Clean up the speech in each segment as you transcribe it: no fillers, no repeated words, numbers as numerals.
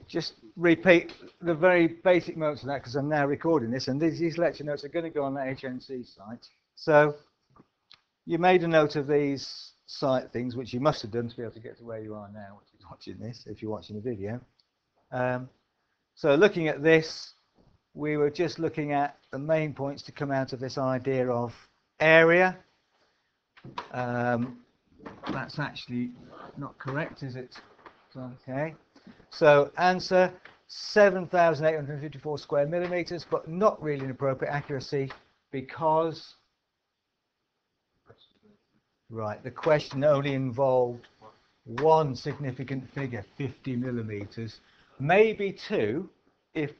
just repeat the very basic notes of that because I'm now recording this, and these lecture notes are going to go on the HNC site. So you made a note of these site things, which you must have done to be able to get to where you are now, which is watching this, if you're watching the video. So looking at this, we were just looking at the main points to come out of this idea of area. That's actually not correct, is it? Okay. So answer 7,854 square millimeters, but not really an appropriate accuracy because, right, the question only involved one significant figure, 50 millimeters, maybe two.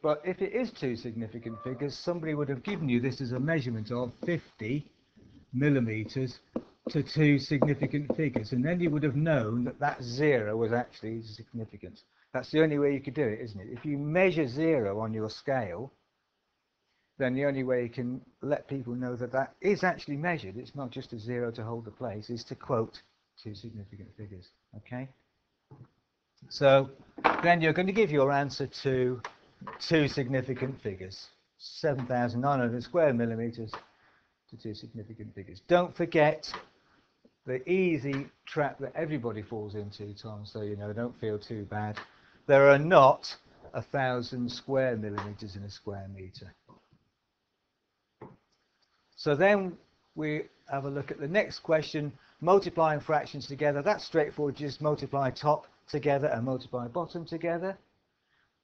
But if it is two significant figures, somebody would have given you this as a measurement of 50 millimeters to two significant figures, and then you would have known that that zero was actually significant. That's the only way you could do it, isn't it? If you measure zero on your scale, then the only way you can let people know that that is actually measured, it's not just a zero to hold the place, is to quote two significant figures. Okay? So then you're going to give your answer to two significant figures, 7,900 square millimeters to two significant figures. Don't forget the easy trap that everybody falls into, Tom, so you know, don't feel too bad. There are not 1,000 square millimeters in a square meter. So then we have a look at the next question, multiplying fractions together. That's straightforward, just multiply top together and multiply bottom together.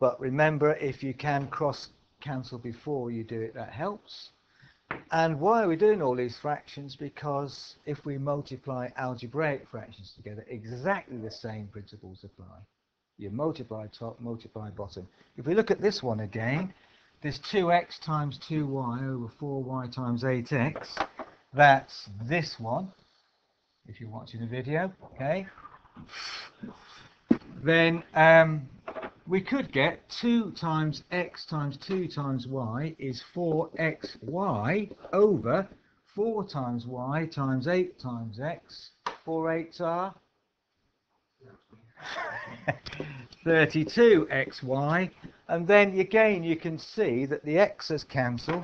But remember, if you can cross cancel before you do it, that helps. And why are we doing all these fractions? Because if we multiply algebraic fractions together, exactly the same principles apply. You multiply top, multiply bottom. If we look at this one again, there's 2x times 2y over 4y times 8x. That's this one, if you're watching the video, okay? Then we could get 2 times x times 2 times y is 4xy over 4 times y times 8 times x. 4 8s are 32xy. And then again you can see that the x's cancel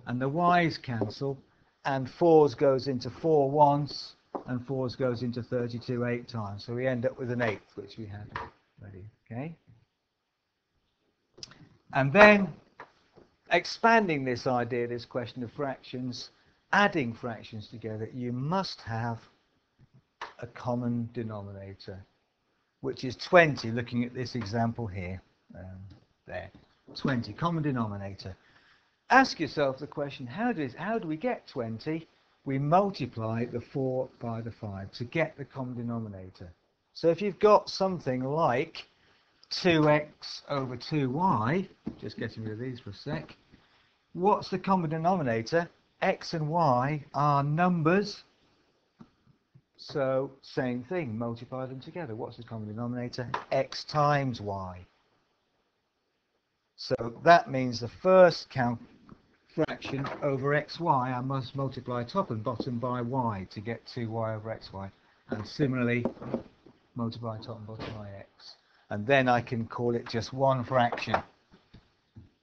and the y's cancel, and 4's goes into 4 once, and 4's goes into 32 8 times. So we end up with an eighth, which we had ready. Okay. And then expanding this idea, this question of fractions, adding fractions together, you must have a common denominator, which is 20, looking at this example here. There, 20, common denominator. Ask yourself the question, how do we get 20? We multiply the 4 by the 5 to get the common denominator. So if you've got something like 2x over 2y, just getting rid of these for a sec, what's the common denominator? X and y are numbers, so same thing, multiply them together. What's the common denominator? X times y. So that means the first fraction over xy, I must multiply top and bottom by y to get 2y over xy, and similarly multiply top and bottom by x, and then I can call it just one fraction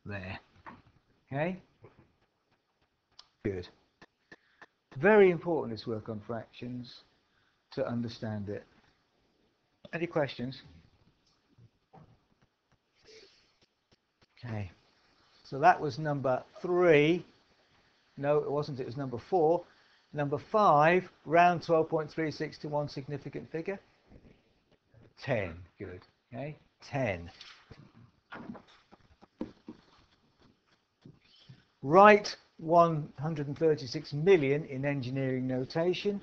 there. Okay, good. Very important, this work on fractions, to understand it. Any questions? Okay, so that was number 3. No, it wasn't, it was number 4. Number 5, round 12.36 to one significant figure. 10, good. Okay, 10. Write 136 million in engineering notation.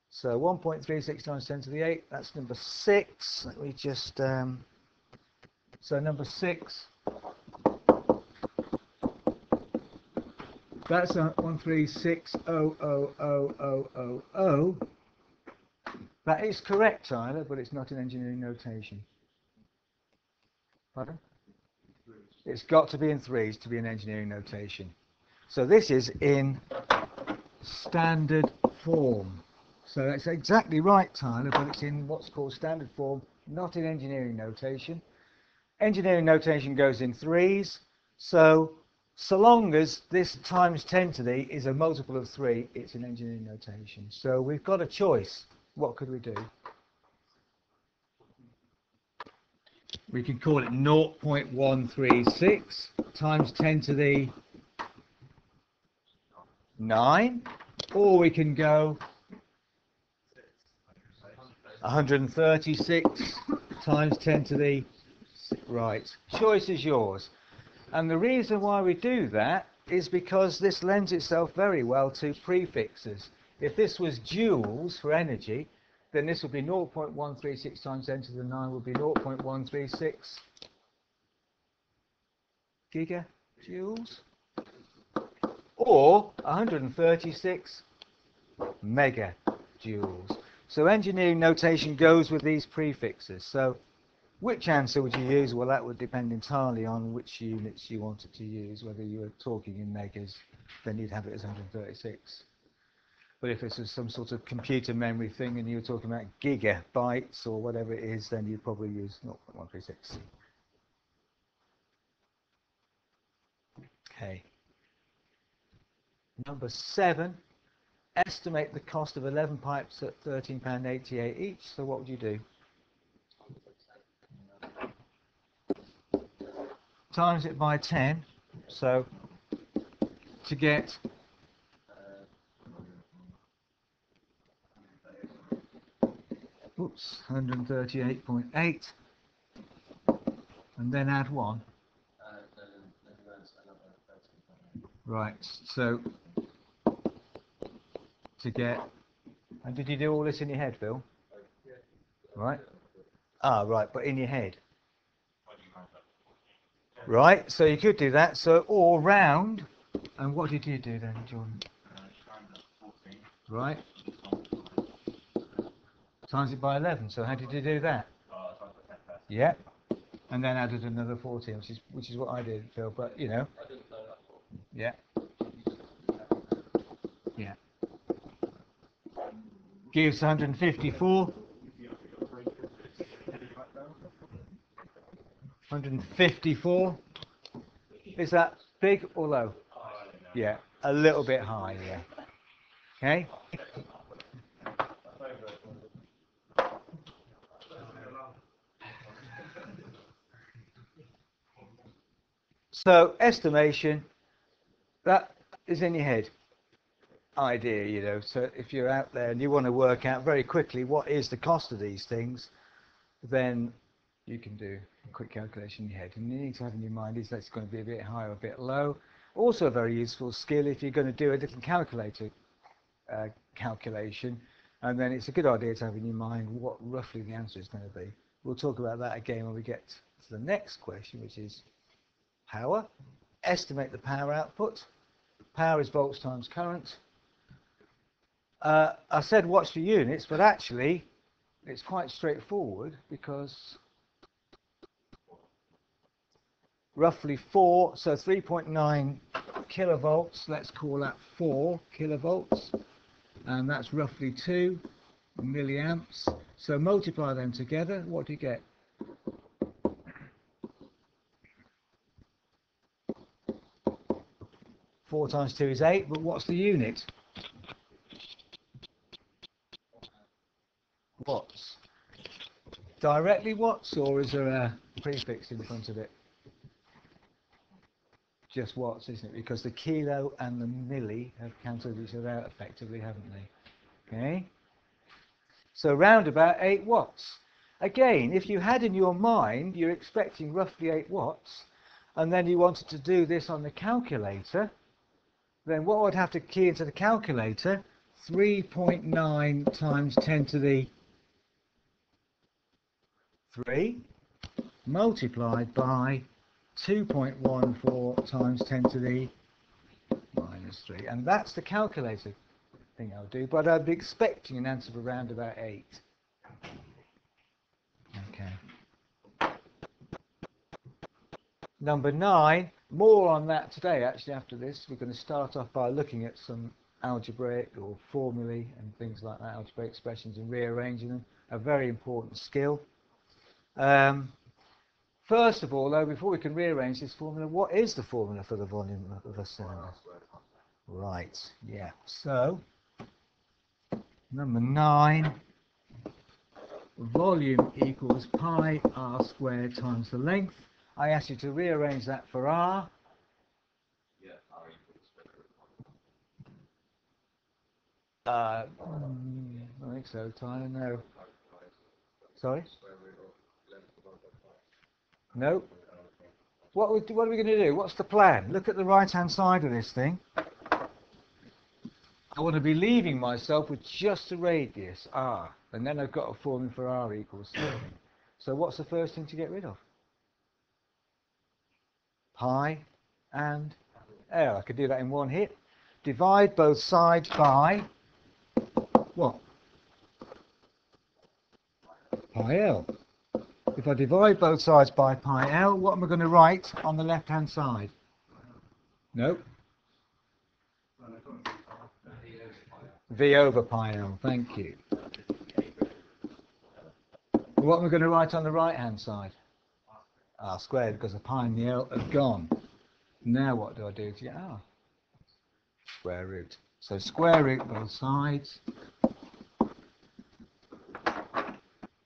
So 1.36 times 10 to the 8, that's number 6. Let me just, so number 6, that's 136,000,000. That is correct, Tyler, but it's not in engineering notation. Pardon? It's got to be in threes to be in engineering notation. So this is in standard form. So that's exactly right, Tyler, but it's in what's called standard form, not in engineering notation. Engineering notation goes in threes, so long as this times 10 to the is a multiple of 3, it's in engineering notation. So we've got a choice. What could we do? We could call it 0.136 times 10 to the 9, or we can go 136 times 10 to the right. Choice is yours. And the reason why we do that is because this lends itself very well to prefixes. If this was joules for energy, then this would be 0.136 times 10 to the 9 would be 0.136 gigajoules, or 136 megajoules. So engineering notation goes with these prefixes. So which answer would you use? Well, that would depend entirely on which units you wanted to use. Whether you were talking in megas, then you'd have it as 136. But if this was some sort of computer memory thing and you were talking about gigabytes or whatever it is, then you'd probably use 0.136. Okay. Number 7, estimate the cost of 11 pipes at £13.88 each. So what would you do? Times it by 10. So to get 138.8, and then add 1. Right, so to get, and did you do all this in your head, Phil? Right? Ah, right, but in your head. Right, so you could do that, so or round, and what did you do then, John? Right? Times it by 11, so how did you do that? Yeah, and then added another 14, which is what I did, Phil, but you know. Yeah. Yeah. Gives 154. 154. Is that big or low? Yeah, a little bit high, yeah. Okay. So estimation, that is in your head. Idea, you know. So if you're out there and you want to work out very quickly what is the cost of these things, then you can do a quick calculation in your head. And you need to have in your mind is that's going to be a bit high or a bit low. Also a very useful skill if you're going to do a little calculator calculation, and then it's a good idea to have in your mind what roughly the answer is going to be. We'll talk about that again when we get to the next question, which is power. Estimate the power output. Power is volts times current. I said watch the units, but actually it's quite straightforward because roughly 4, so 3.9 kilovolts, let's call that 4 kilovolts, and that's roughly 2 milliamps. So multiply them together, what do you get? Four times 2 is 8, but what's the unit? Watts. Directly watts, or is there a prefix in front of it? Just watts, isn't it? Because the kilo and the milli have cancelled each other out effectively, haven't they? Okay. So round about 8 watts. Again, if you had in your mind you're expecting roughly 8 watts, and then you wanted to do this on the calculator, then what would have to key into the calculator? 3.9 times 10 to the 3 multiplied by 2.14 times 10 to the minus 3. And that's the calculator thing I'll do, but I'd be expecting an answer of around about 8. Okay. Number 9, more on that today actually after this. We're going to start off by looking at some algebraic or formulae and things like that, algebraic expressions and rearranging them, a very important skill. First of all, though, before we can rearrange this formula, what is the formula for the volume of a cylinder? Right, yeah. So, number 9, volume equals pi r squared times the length. I asked you to rearrange that for r. I think so, Tyler. No. Sorry? No. What are we going to do? What's the plan? Look at the right-hand side of this thing. I want to be leaving myself with just a radius, r. And then I've got a formula for r equals 3. So what's the first thing to get rid of? Pi and L. I could do that in one hit. Divide both sides by what? Pi L. If I divide both sides by pi L, what am I going to write on the left-hand side? No. V over pi L, thank you. What am I going to write on the right-hand side? R squared, because the pi and the L are gone. Now what do I do to get R? Square root. So square root both sides.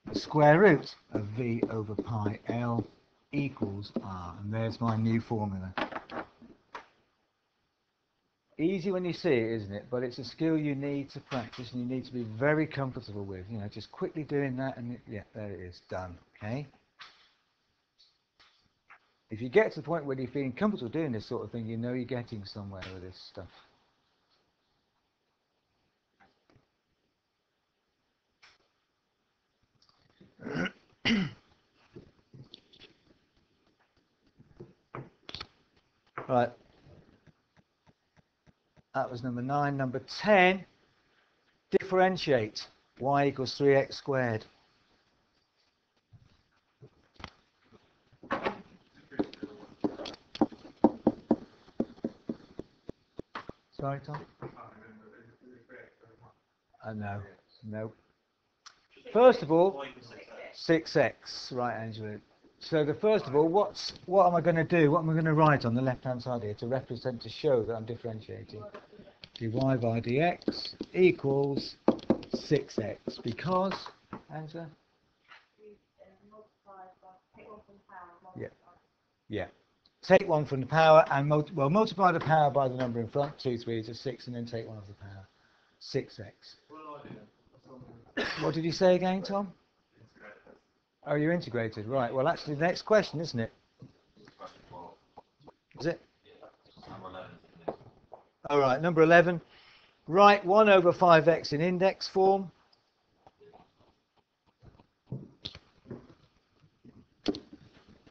The square root of V over pi L equals R. And there's my new formula. Easy when you see it, isn't it? But it's a skill you need to practice and you need to be very comfortable with. You know, just quickly doing that and yeah, there it is, done. Okay? If you get to the point where you're feeling comfortable doing this sort of thing, you know you're getting somewhere with this stuff. Right. That was number 9. Number 10, differentiate y equals 3x squared. Sorry, Tom? No. No. First of all, 6x, right, Angela. So first of all, what am I going to do? What am I going to write on the left-hand side here to represent, to show that I'm differentiating? dy by dx equals 6x because, Angela? Yeah. Yeah. Take one from the power and multiply the power by the number in front, 2 3s is 6, and then take one off the power. 6x. What did you say again, Tom? Oh, you're integrated, right. Well, actually, the next question, isn't it? Is it? All right, number 11. Write 1 over 5x in index form.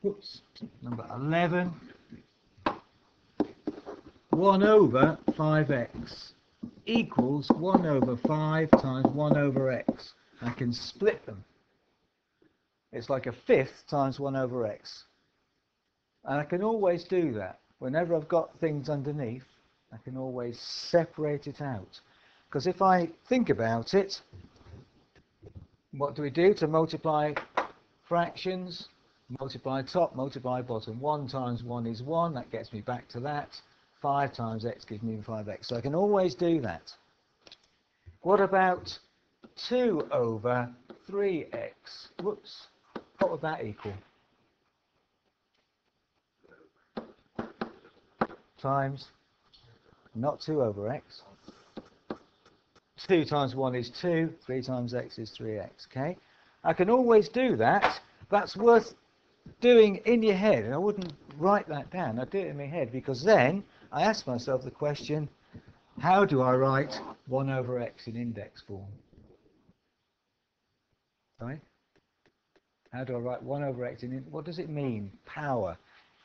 Oops. Number 11. 1 over 5x equals 1 over 5 times 1 over x. I can split them. It's like a fifth times 1 over x. And I can always do that. Whenever I've got things underneath, I can always separate it out. Because if I think about it, what do we do to multiply fractions? Multiply top, multiply bottom. 1 times 1 is 1. That gets me back to that. 5 times x gives me 5x. So I can always do that. What about 2 over 3x? Whoops. What would that equal? Times, not 2 over x. 2 times 1 is 2. 3 times x is 3x. Okay? I can always do that. That's worth doing in your head. And I wouldn't write that down. I'd do it in my head because then I ask myself the question, how do I write 1 over x in index form? Right? How do I write 1 over x in what does it mean? Power.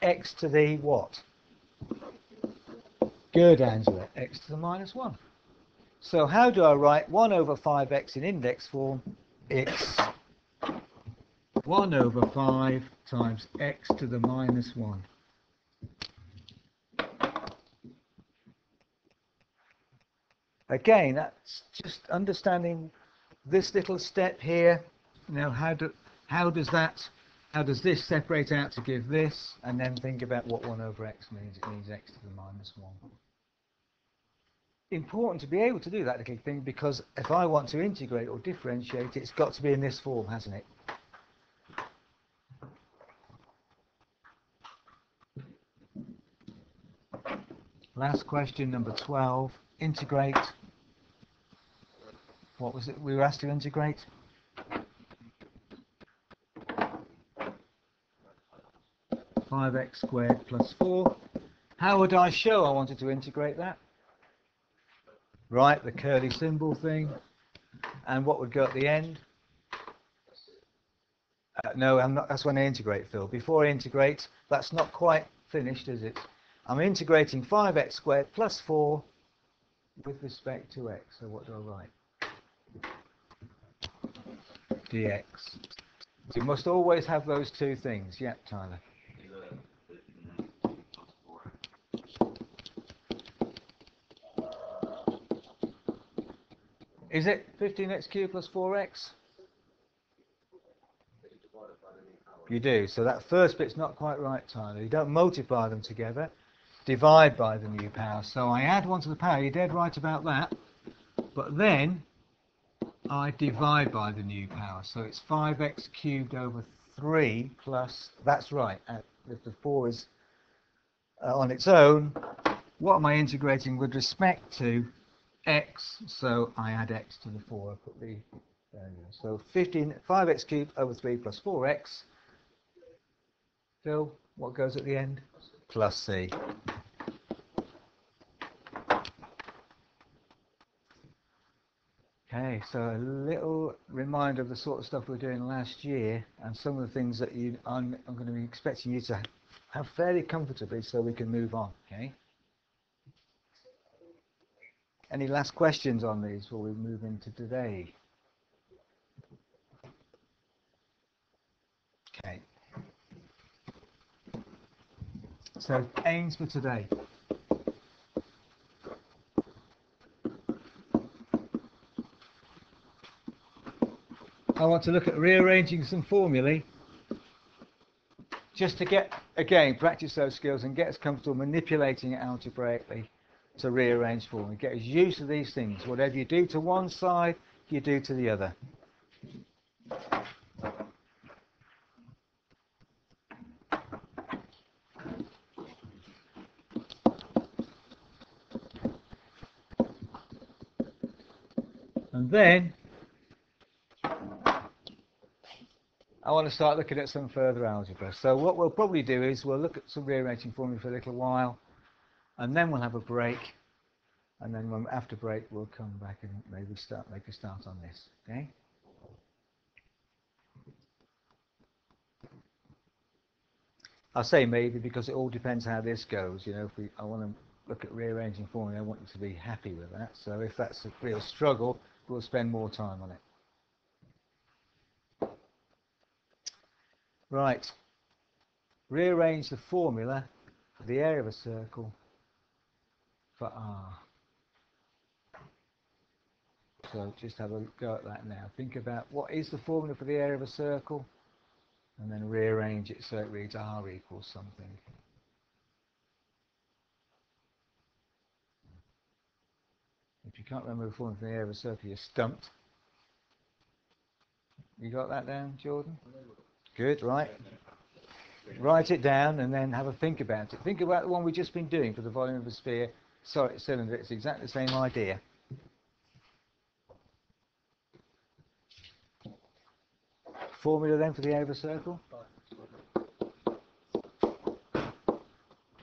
X to the what? Good, Angela. X to the minus 1. So how do I write 1 over 5x in index form? It's 1 over 5 times x to the minus 1. Again, that's just understanding this little step here. Now, how does this separate out to give this, and then think about what 1 over x means. It means x to the minus 1. Important to be able to do that little thing, because if I want to integrate or differentiate, it's got to be in this form, hasn't it? Last question, number 12. Integrate. What was it we were asked to integrate? Five x squared plus 4. How would I show I wanted to integrate that? Right, the curly symbol thing. And what would go at the end? No, I'm not. That's when I integrate, Phil. Before I integrate, that's not quite finished, is it? I'm integrating 5x squared plus 4 with respect to x. So what do I write? Dx. So you must always have those two things. Yep, Tyler. Is it 15x cubed plus 4x? You do. So that first bit's not quite right, Tyler. You don't multiply them together. Divide by the new power. So I add 1 to the power. You're dead right about that. But then I divide by the new power. So it's 5x cubed over 3 plus... That's right. If the 4 is on its own, what am I integrating with respect to x? So I add x to the 4. I put the... There you go. So 5x cubed over 3 plus 4x. Phil, what goes at the end? Plus c. Okay, so a little reminder of the sort of stuff we were doing last year, and some of the things that I'm going to be expecting you to have fairly comfortably, so we can move on. Okay. Any last questions on these before we move into today? Okay. So aims for today. I want to look at rearranging some formulae just to get, again, practice those skills and get us comfortable manipulating it algebraically to rearrange formulae. Get us used to these things. Whatever you do to one side, you do to the other. And then I want to start looking at some further algebra. So what we'll probably do is we'll look at some rearranging formulae for a little while, and then we'll have a break, and then after break we'll come back and maybe make a start on this. Okay? I say maybe because it all depends how this goes. You know, if I want to look at rearranging formulae, I want you to be happy with that. So if that's a real struggle, we'll spend more time on it. Right. Rearrange the formula for the area of a circle for R. So just have a go at that now. Think about what is the formula for the area of a circle, and then rearrange it so it reads R equals something. If you can't remember the formula for the area of a circle, you're stumped. You got that down, Jordan? Good, right. Write it down and then have a think about it. Think about the one we've just been doing for the volume of a sphere. Sorry, cylinder. It's exactly the same idea. Formula then for the area of a circle?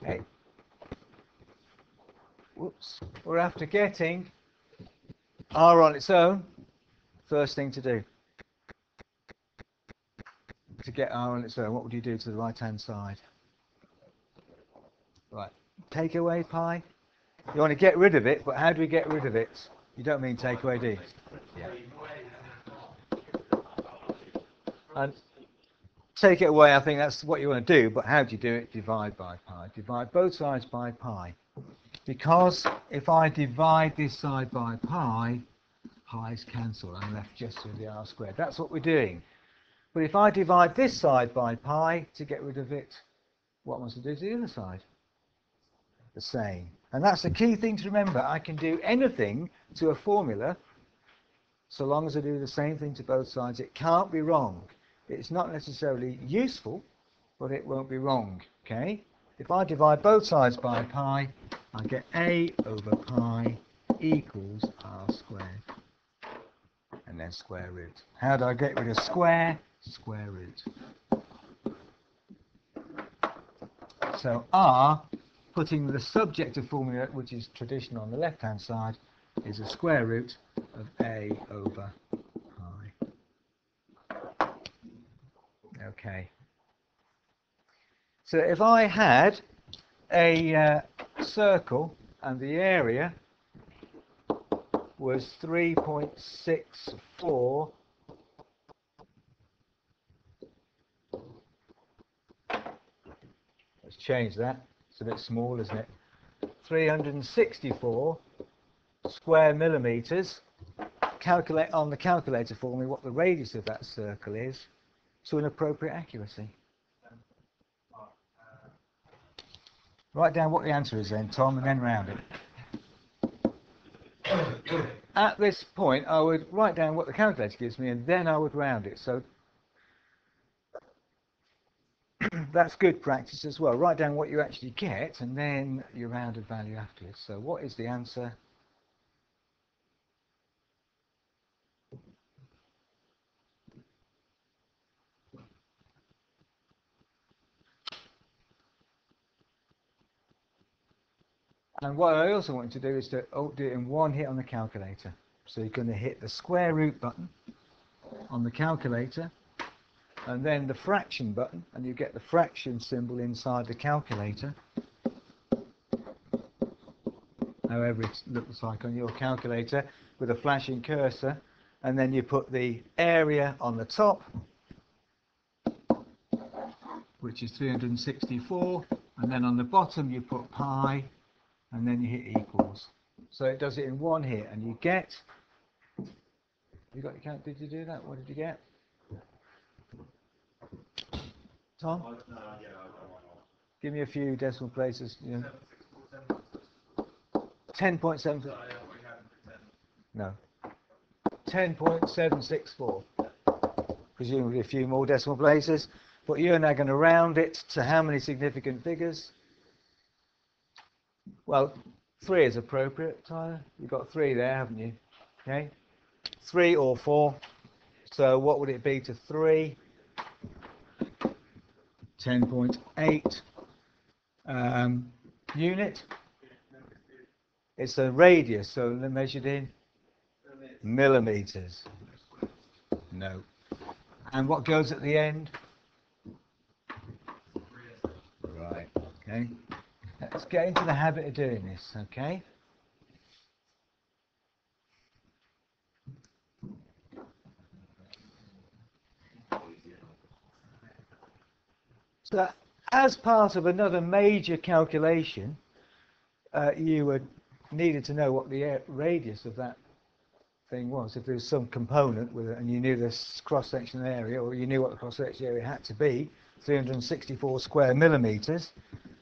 Okay. Whoops. We're after getting R on its own. First thing to do. To get R on its own, what would you do to the right-hand side? Right. Take away pi. You want to get rid of it, but how do we get rid of it? You don't mean take away, do you? Yeah. And take it away, I think that's what you want to do, but how do you do it? Divide by pi. Divide both sides by pi. because if I divide this side by pi, pi's cancel. I'm left just with the r squared. That's what we're doing. But if I divide this side by pi to get rid of it, what must I do to the other side? The same. And that's the key thing to remember. I can do anything to a formula so long as I do the same thing to both sides. It can't be wrong. It's not necessarily useful, but it won't be wrong. Okay? If I divide both sides by pi, I get a over pi equals r squared. And then square root. How do I get rid of square? Square root. So r, putting the subjective formula, which is traditional on the left-hand side, is a square root of a over pi. Okay. So if I had a circle and the area was 3.64 . Let's change that. It's a bit small, isn't it? 364 square millimeters. Calculate on the calculator for me what the radius of that circle is to an appropriate accuracy. Write down what the answer is then, Tom, and then round it. At this point, I would write down what the calculator gives me, and then I would round it. So that's good practice as well. Write down what you actually get, and then your rounded value afterwards. So what is the answer? And what I also want you to do is to do it in one hit on the calculator. So you're going to hit the square root button on the calculator, and then the fraction button, and you get the fraction symbol inside the calculator, however it looks like on your calculator, with a flashing cursor, and then you put the area on the top, which is 364, and then on the bottom you put pi, and then you hit equals. So it does it in one hit, and you get, you got your count, did you do that? What did you get? Tom? Give me a few decimal places. You know. 10.7. No. 10.764. Presumably a few more decimal places. But you're now going to round it to how many significant figures? Well, 3 is appropriate, Tyler. You've got 3 there, haven't you? Okay. 3 or 4. So what would it be to 3? 10.8 unit. It's a radius, so they're measured in millimeters. No. And what goes at the end? Right. Okay. Let's get into the habit of doing this. Okay. So, as part of another major calculation, you would needed to know what the radius of that thing was. If there was some component with it, and you knew this cross-section area, or you knew what the cross-section area had to be, 364 square millimeters,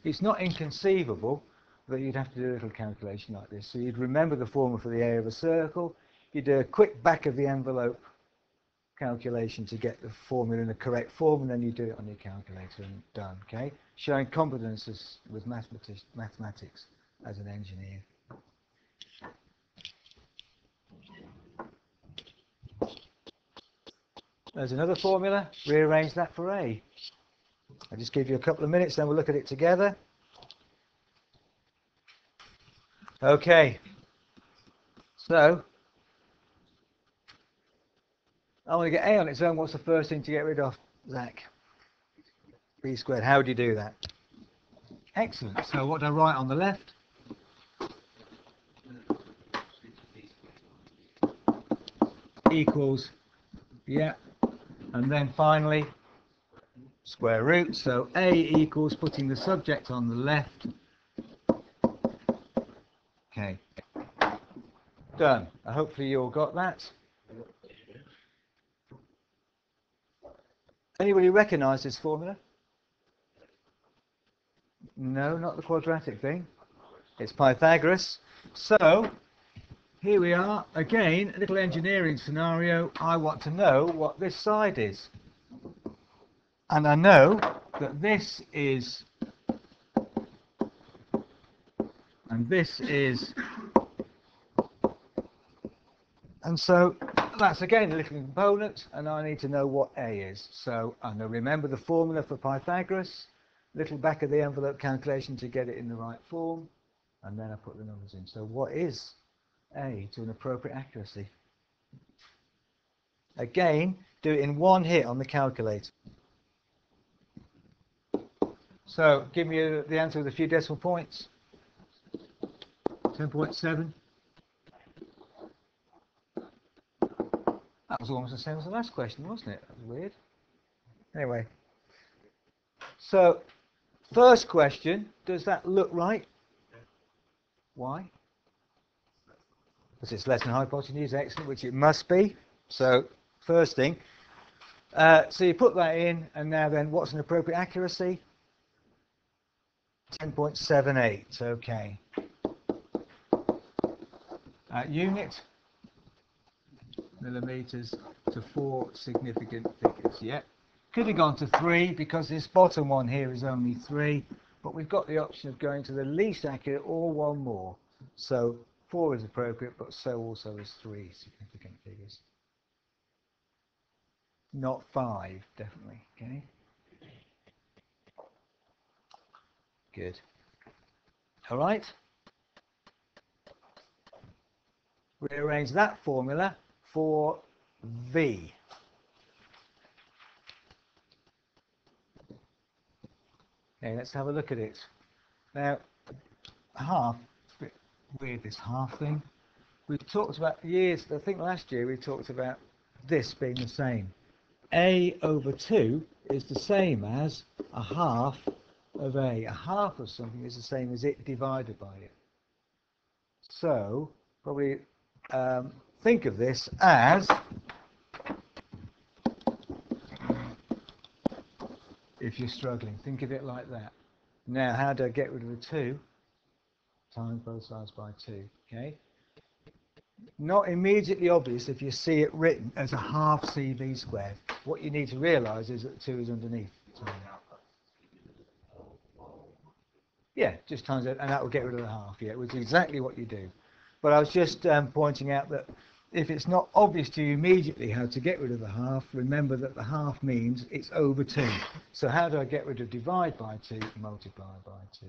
it's not inconceivable that you'd have to do a little calculation like this. So you'd remember the formula for the area of a circle. You do a quick back of the envelope calculation to get the formula in the correct form, and then you do it on your calculator and done. Okay, showing competences with mathematics as an engineer. There's another formula. Rearrange that for A. I'll just give you a couple of minutes, then we'll look at it together. Okay. So I want to get A on its own. What's the first thing to get rid of, Zach? B squared. How would you do that? Excellent. So what do I write on the left? Equals, yeah. And then finally, square root. So A equals, putting the subject on the left, Okay. Done. Hopefully you all got that. Anybody recognise this formula? No, not the quadratic thing. It's Pythagoras. So, here we are, again, a little engineering scenario. I want to know what this side is. And I know that this is, and this is, and so that's again a little component, and I need to know what A is. So I'm going to remember the formula for Pythagoras, little back of the envelope calculation to get it in the right form, and then I put the numbers in. So what is A to an appropriate accuracy? Again, do it in one hit on the calculator. So give me the answer with a few decimal points. 10.7. That was almost the same as the last question, wasn't it? That was weird. Anyway, so first question, does that look right? Why? Because it's less than hypotenuse, excellent, which it must be. So first thing, so you put that in, and now then, what's an appropriate accuracy? 10.78, okay. Unit, millimeters to 4 significant figures, yeah. Could have gone to 3 because this bottom one here is only 3, but we've got the option of going to the least accurate or one more. So 4 is appropriate, but so also is 3 significant figures. Not 5, definitely, okay. Good. All right. Rearrange that formula for V. Okay, let's have a look at it. Now, half, it's a bit weird this half thing. We've talked about years, I think last year we talked about this being the same. A over 2 is the same as a half of A. A half of something is the same as it divided by it. So, probably think of this as, if you're struggling, think of it like that. Now, how do I get rid of the 2? Times both sides by 2, okay? Not immediately obvious if you see it written as a half CV squared. What you need to realise is that 2 is underneath. Yeah, just times it, and that will get rid of the half, yeah, which is exactly what you do. But I was just pointing out that if it's not obvious to you immediately how to get rid of the half, remember that the half means it's over 2. So how do I get rid of divide by 2? Multiply by 2.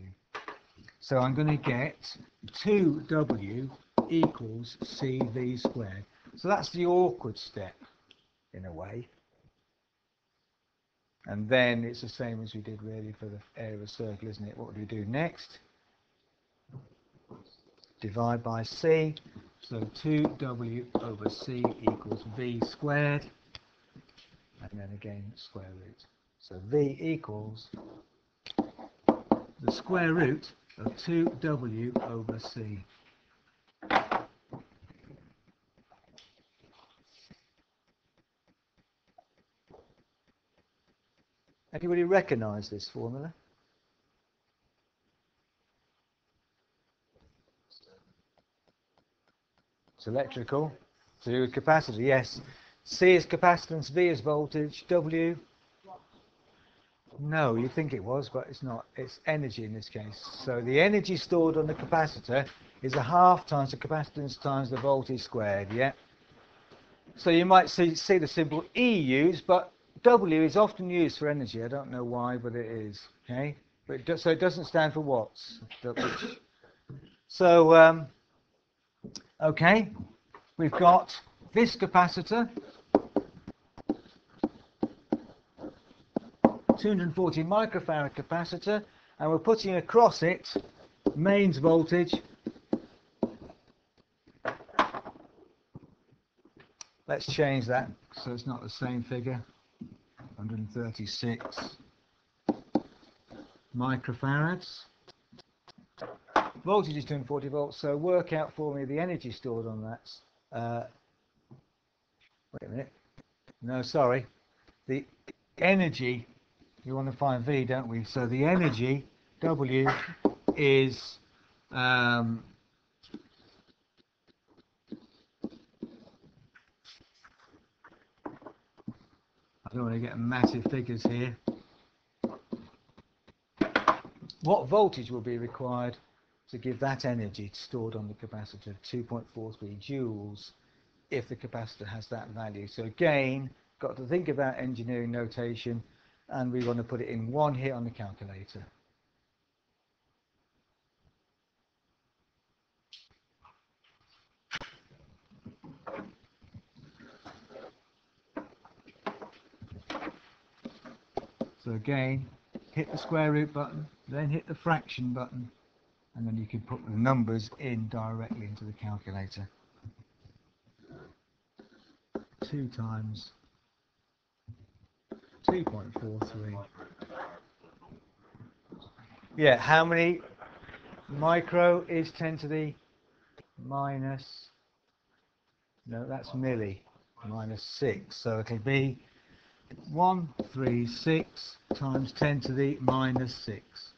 So I'm going to get 2w equals cv squared. So that's the awkward step, in a way. And then it's the same as we did really for the area of a circle, isn't it? What do we do next? Divide by c. So 2w over c equals v squared. And then again, square root. So v equals the square root of 2w over c. Anybody recognise this formula? It's electrical. To do with capacitor, yes. C is capacitance, V is voltage, W? No, you think it was, but it's not. It's energy in this case. So the energy stored on the capacitor is a half times the capacitance times the voltage squared, yeah? So you might see the symbol E used, but W is often used for energy. I don't know why, but it is, okay? But so it doesn't stand for watts. So, okay, we've got this capacitor, 240 microfarad capacitor, and we're putting across it mains voltage. Let's change that so it's not the same figure. 136 microfarads. voltage is 240 volts, so work out for me the energy stored on that. Wait a minute. No, sorry. The energy, we want to find V, don't we? So the energy, W, is I don't want to get massive figures here. What voltage will be required to give that energy stored on the capacitor? 2.43 joules if the capacitor has that value. So again, got to think about engineering notation, and we want to put it in one hit on the calculator. So again, hit the square root button, then hit the fraction button, and then you can put the numbers in directly into the calculator. 2 times 2.43. Yeah, how many micro is 10 to the minus, no, that's milli, minus 6. So it'll be 136 times 10 to the minus 6.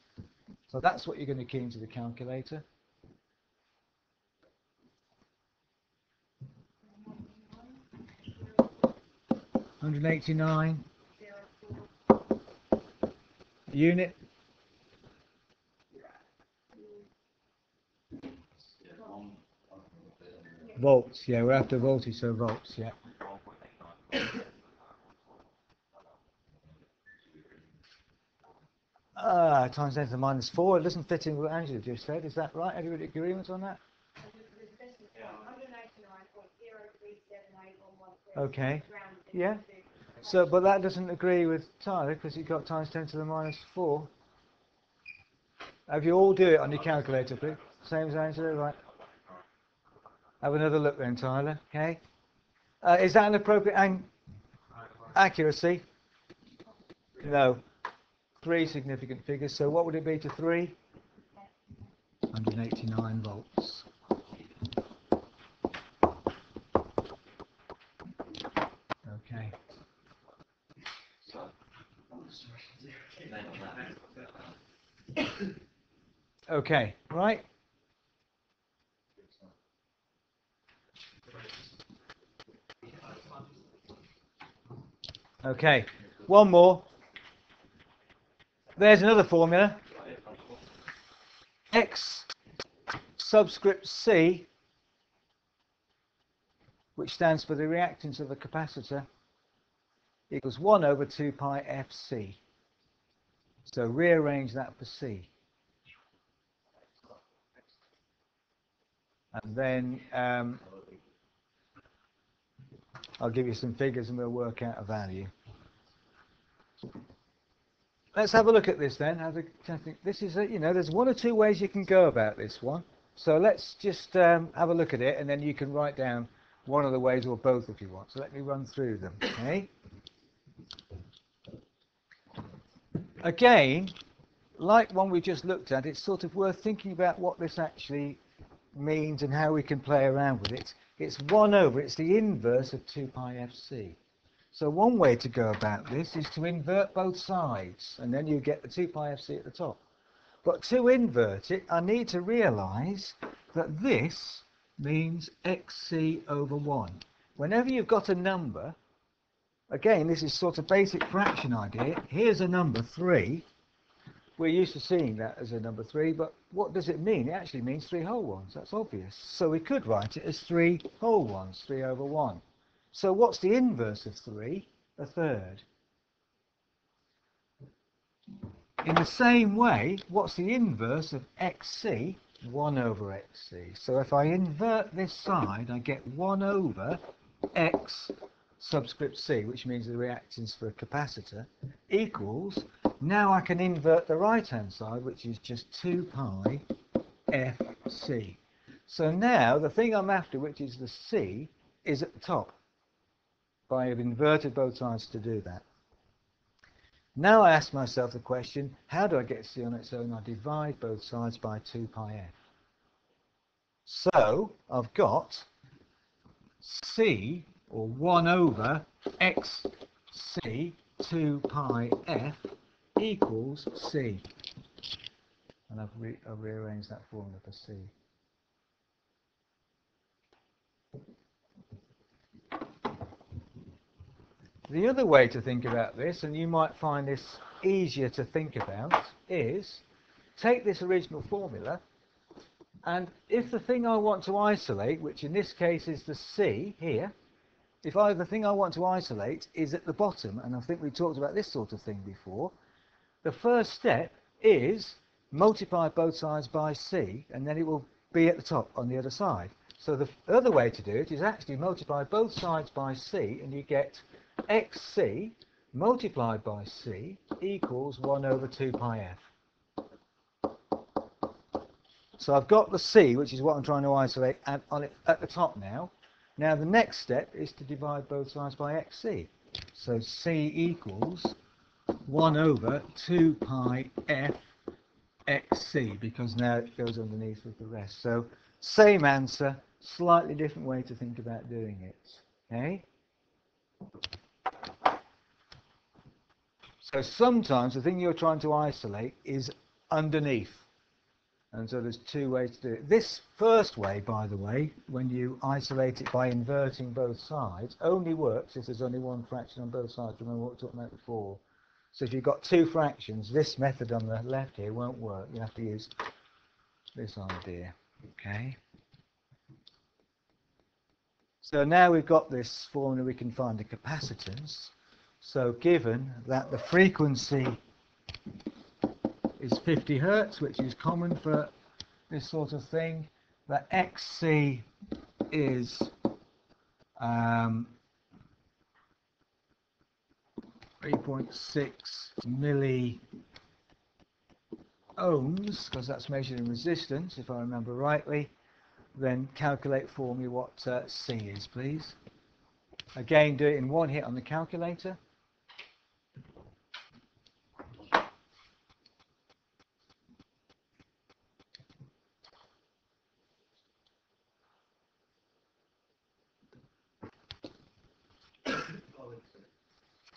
So that's what you're going to key into the calculator. $189 unit. Volts, yeah, we're after voltage, so volts, yeah. Times 10 to the minus 4. It doesn't fit in with what Angela just said. Is that right? Everybody agreement on that? Okay. Yeah. So, but that doesn't agree with Tyler because he got times 10 to the minus 4. Have you all do it on your calculator, please? Same as Angela, right? Have another look then, Tyler. Okay. Is that an appropriate accuracy? No. 3 significant figures. So what would it be to 3? 189 volts. Okay. Okay, right. Okay, one more. There's another formula. X subscript C, which stands for the reactance of a capacitor, equals 1 over 2 pi FC. So rearrange that for C. And then I'll give you some figures and we'll work out a value. Let's have a look at this then. This is, there's one or two ways you can go about this one. So let's just have a look at it, and then you can write down one of the ways or both if you want. So let me run through them. Okay. Again, like one we just looked at, it's sort of worth thinking about what this actually means and how we can play around with it. It's 1 over, it's the inverse of 2 pi FC. So one way to go about this is to invert both sides, and then you get the 2 pi FC at the top. But to invert it, I need to realise that this means xc over 1. Whenever you've got a number, again, this is sort of basic fraction idea. Here's a number 3. We're used to seeing that as a number 3, but what does it mean? It actually means 3 whole ones. That's obvious. So we could write it as 3 whole ones, 3 over 1. So what's the inverse of 3? A third. In the same way, what's the inverse of xc? 1 over xc. So if I invert this side, I get 1 over x subscript c, which means the reactance for a capacitor, equals, now I can invert the right-hand side, which is just 2 pi fc. So now the thing I'm after, which is the c, is at the top. I have inverted both sides to do that. Now I ask myself the question, how do I get c on its own? I divide both sides by 2 pi f. So I've got C, or 1 over xc 2 pi f equals C. And I've rearranged that formula for C. The other way to think about this, and you might find this easier to think about, is take this original formula, and if the thing I want to isolate, which in this case is the C here, if the thing I want to isolate is at the bottom, and I think we talked about this sort of thing before, the first step is multiply both sides by C, and then it will be at the top on the other side. So the other way to do it is actually multiply both sides by C, and you get xc multiplied by C equals 1 over 2 pi f. So I've got the C, which is what I'm trying to isolate, and on it at the top now. Now the next step is to divide both sides by xc. So C equals 1 over 2 pi f xc, because now it goes underneath with the rest. So same answer, slightly different way to think about doing it. Okay? So sometimes the thing you're trying to isolate is underneath. And so there's two ways to do it. This first way, by the way, when you isolate it by inverting both sides, only works if there's only one fraction on both sides. Remember what we talked about before. So if you've got two fractions, this method on the left here won't work. You have to use this idea. Okay. So now we've got this formula, we can find the capacitance. So given that the frequency is 50 Hertz, which is common for this sort of thing, that xc is 3.6 milli ohms, because that's measured in resistance, if I remember rightly. Then calculate for me what C is, please. Again, do it in one hit on the calculator.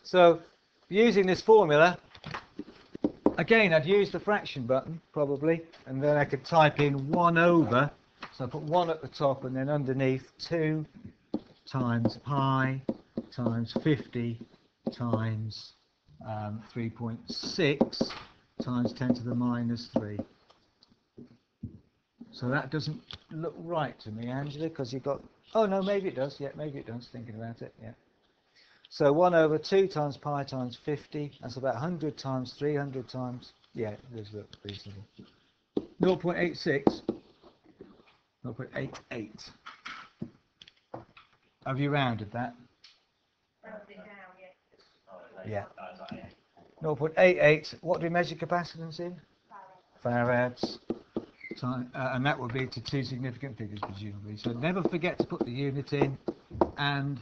So, using this formula, again, I'd use the fraction button, probably, and then I could type in 1 over, so I put 1 at the top, and then underneath 2 times pi times 50 times 3.6 times 10 to the minus 3. So that doesn't look right to me, Angela, because you've got... Oh, no, maybe it does. Yeah, maybe it does, thinking about it, yeah. So 1 over 2 times pi times 50, that's about 100 times 300 times... Yeah, it does look reasonable. 0.86, 0.88. Have you rounded that? Yeah. 0.88. What do we measure capacitance in? Farads. And that would be to two significant figures, presumably. So never forget to put the unit in, and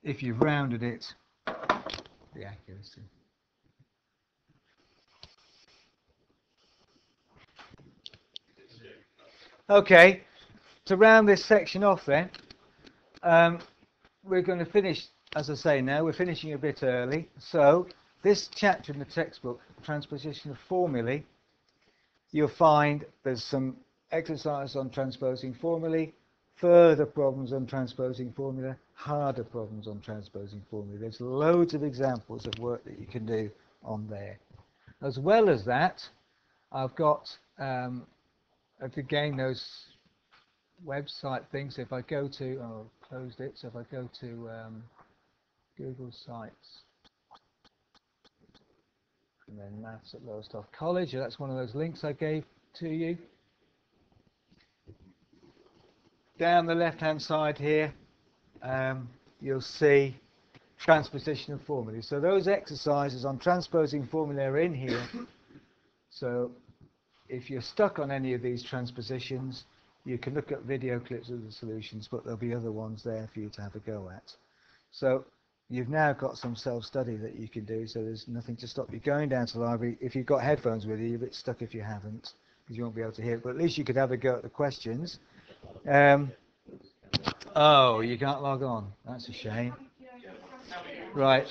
if you've rounded it, the accuracy. Okay, to round this section off then, we're going to finish, as I say now, we're finishing a bit early. So this chapter in the textbook, Transposition of Formulae, you'll find there's some exercise on transposing formulae, further problems on transposing formula, harder problems on transposing formula. There's loads of examples of work that you can do on there. As well as that, I've got, again, those website things. If I go to, oh, I've closed it, so if I go to Google Sites, and then Maths at Lowestoft College, that's one of those links I gave to you. Down the left-hand side here, you'll see transposition of formulae. So those exercises on transposing formulae are in here. So if you're stuck on any of these transpositions, you can look at video clips of the solutions, but there'll be other ones there for you to have a go at. So you've now got some self-study that you can do, so there's nothing to stop you going down to the library. If you've got headphones with you, you're a bit stuck if you haven't, because you won't be able to hear it, but at least you could have a go at the questions. Oh, you can't log on. That's a shame. Right.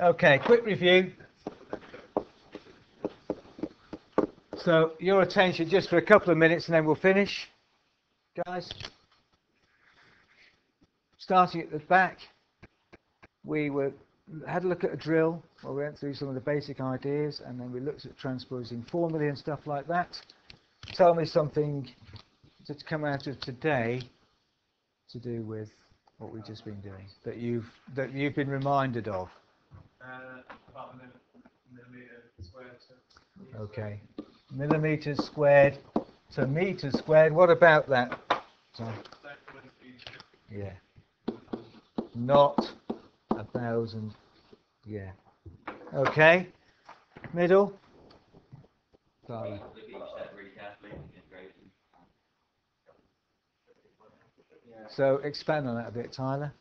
Okay, quick review. So your attention just for a couple of minutes and then we'll finish. Guys, starting at the back, we had a look at a drill where we went through some of the basic ideas and then we looked at transposing formulae and stuff like that. Tell me something to come out of today to do with what we've just been doing that you've been reminded of. About millimetre squared. Okay, millimetres squared to metres squared. What about that? Sorry. Yeah, not 1,000. Yeah. Okay. Middle. Sorry. So expand on that a bit, Tyler.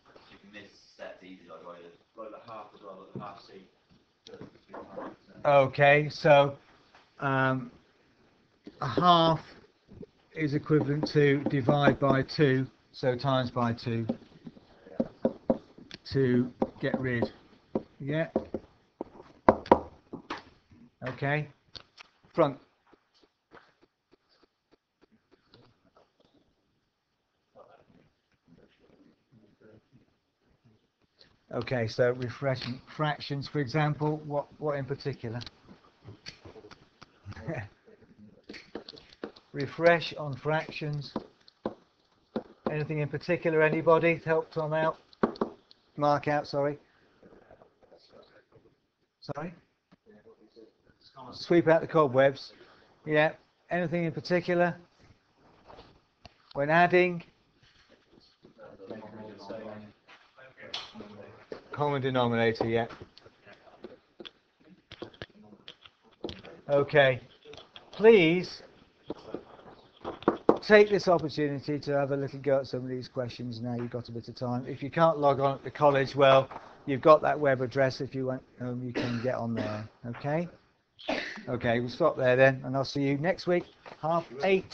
Okay, so a half is equivalent to divide by 2, so times by 2 to get rid. Yeah. Okay. Front. Okay, so refreshing fractions, for example, what in particular? Refresh on fractions. Anything in particular? Anybody? Help Tom out. Mark out. Sorry. Sorry. Sweep out the cobwebs. Yeah. Anything in particular? When adding. Common denominator. Yeah. Okay. Please take this opportunity to have a little go at some of these questions now you've got a bit of time. If you can't log on at the college, well, you've got that web address. If you want, you can get on there. Okay? Okay, we'll stop there then, and I'll see you next week, 8:30.